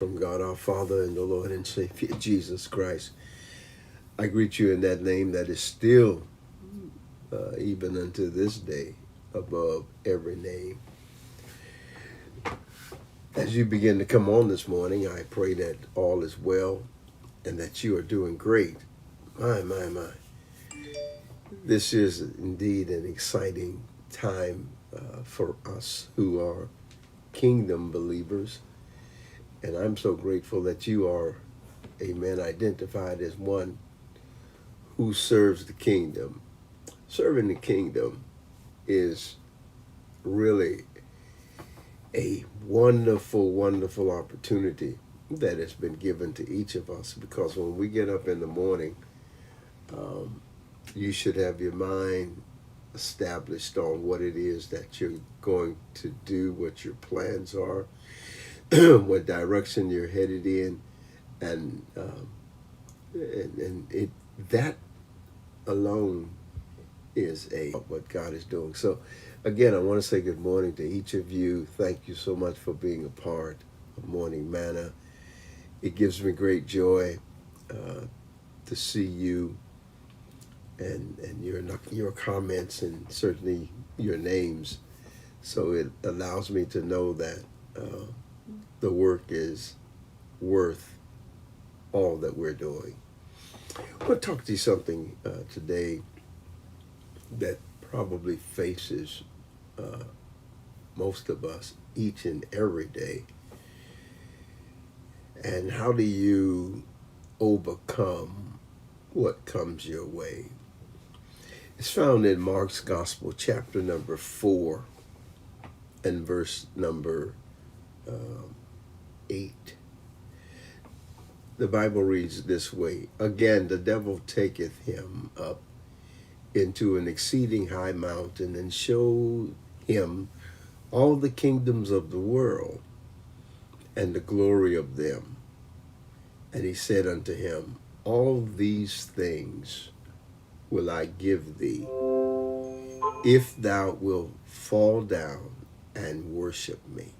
From God our Father and the Lord and Savior Jesus Christ. I greet you in that name that is still, even unto this day, above every name. As you begin to come on this morning, I pray that all is well and that you are doing great. My. This is indeed an exciting time for us who are kingdom believers. And I'm so grateful that you are, amen, identified as one who serves the kingdom. Serving the kingdom is really a wonderful, wonderful opportunity that has been given to each of us, because when we get up in the morning, you should have your mind established on what it is that you're going to do, what your plans are, what direction you're headed in, and that alone is what God is doing. So again, I want to say good morning to each of you. Thank you so much for being a part of Morning Manna. It gives me great joy to see you and your comments and certainly your names. So it allows me to know that the work is worth all that we're doing. I want to talk to you something today that probably faces most of us each and every day. And how do you overcome what comes your way? It's found in Mark's Gospel, chapter number 4 and verse number 8. The Bible reads this way: "Again, the devil taketh him up into an exceeding high mountain, and showed him all the kingdoms of the world, and the glory of them. And he said unto him, All these things will I give thee, if thou wilt fall down and worship me."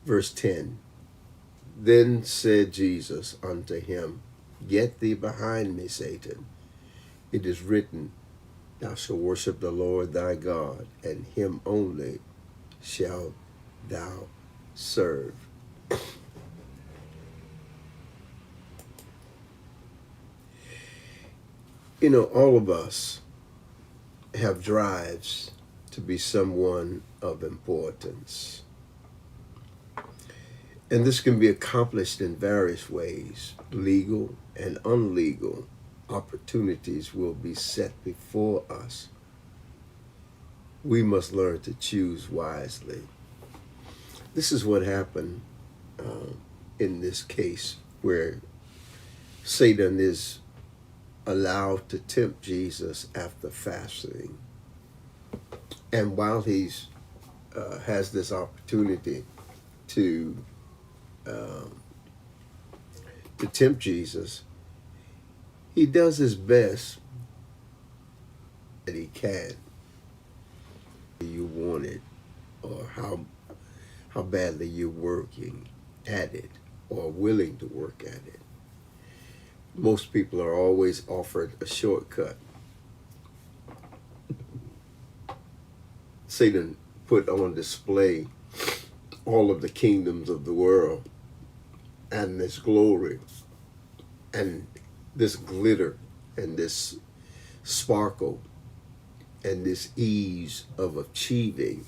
Verse 10, "Then said Jesus unto him, Get thee behind me, Satan. It is written, Thou shalt worship the Lord thy God, and him only shalt thou serve." You know, all of us have drives to be someone of importance. And this can be accomplished in various ways. Legal and unlegal opportunities will be set before us. We must learn to choose wisely. This is what happened in this case, where Satan is allowed to tempt Jesus after fasting. And while he's has this opportunity to tempt Jesus, he does his best that he can. You want it, or how badly you're working at it, or willing to work at it. Most people are always offered a shortcut. Satan put on display all of the kingdoms of the world and this glory and this glitter and this sparkle and this ease of achieving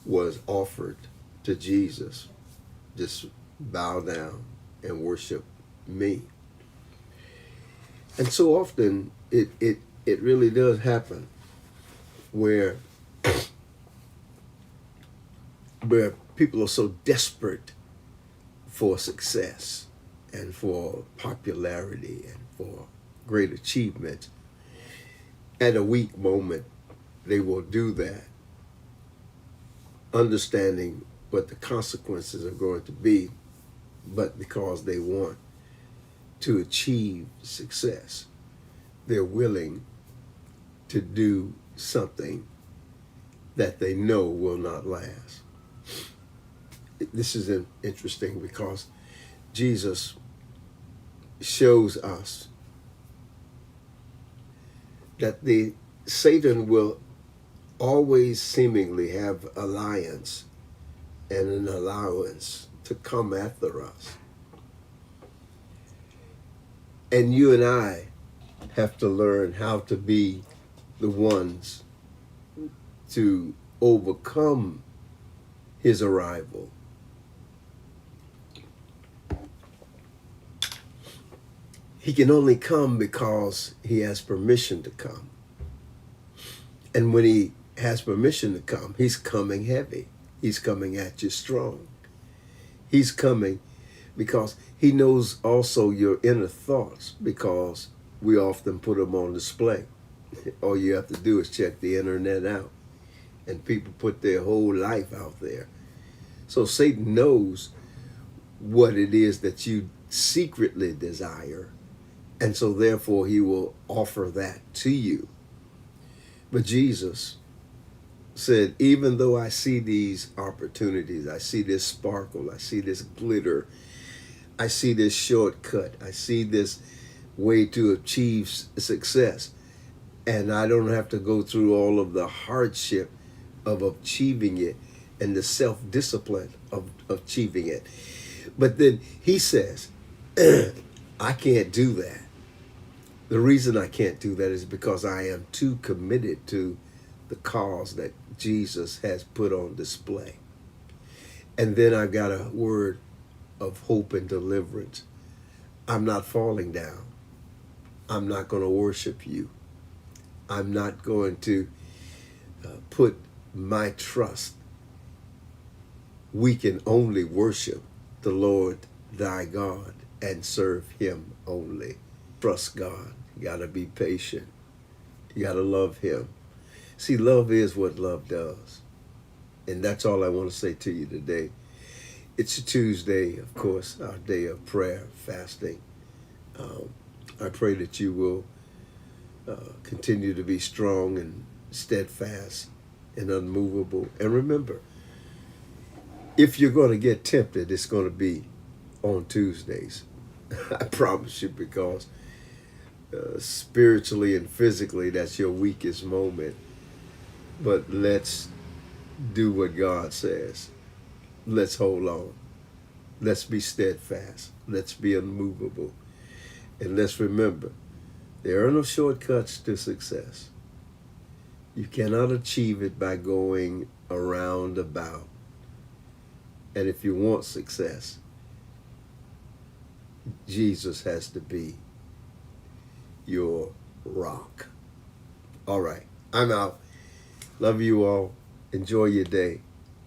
was offered to Jesus. Just bow down and worship me. And so often it really does happen where people are so desperate for success and for popularity and for great achievement. At a weak moment, they will do that, understanding what the consequences are going to be, but because they want to achieve success, they're willing to do something that they know will not last. this is interesting because Jesus shows us that Satan will always seemingly have alliance and an allowance to come after us. And you and I have to learn how to be the ones to overcome his arrival. He can only come because he has permission to come. And when he has permission to come, he's coming heavy. He's coming at you strong. He's coming because he knows also your inner thoughts, because we often put them on display. All you have to do is check the internet out, and people put their whole life out there. So Satan knows what it is that you secretly desire, and so therefore he will offer that to you. But Jesus said, even though I see these opportunities, I see this sparkle, I see this glitter, I see this shortcut, I see this way to achieve success, and I don't have to go through all of the hardship of achieving it and the self-discipline of achieving it. But then he says, I can't do that. The reason I can't do that is because I am too committed to the cause that Jesus has put on display. And then I've got a word of hope and deliverance. I'm not falling down. I'm not going to worship you. I'm not going to put my trust. We can only worship the Lord thy God and serve him only. Trust God. You got to be patient. You got to love him. See, love is what love does. And that's all I want to say to you today. It's a Tuesday, of course, our day of prayer, fasting. I pray that you will continue to be strong and steadfast and unmovable. And remember, if you're going to get tempted, it's going to be on Tuesdays. I promise you, because spiritually and physically, that's your weakest moment. But let's do what God says. Let's hold on. Let's be steadfast. Let's be unmovable. And let's remember, there are no shortcuts to success. You cannot achieve it by going around about. And if you want success, Jesus has to be your rock. All right, I'm out. Love you all. Enjoy your day.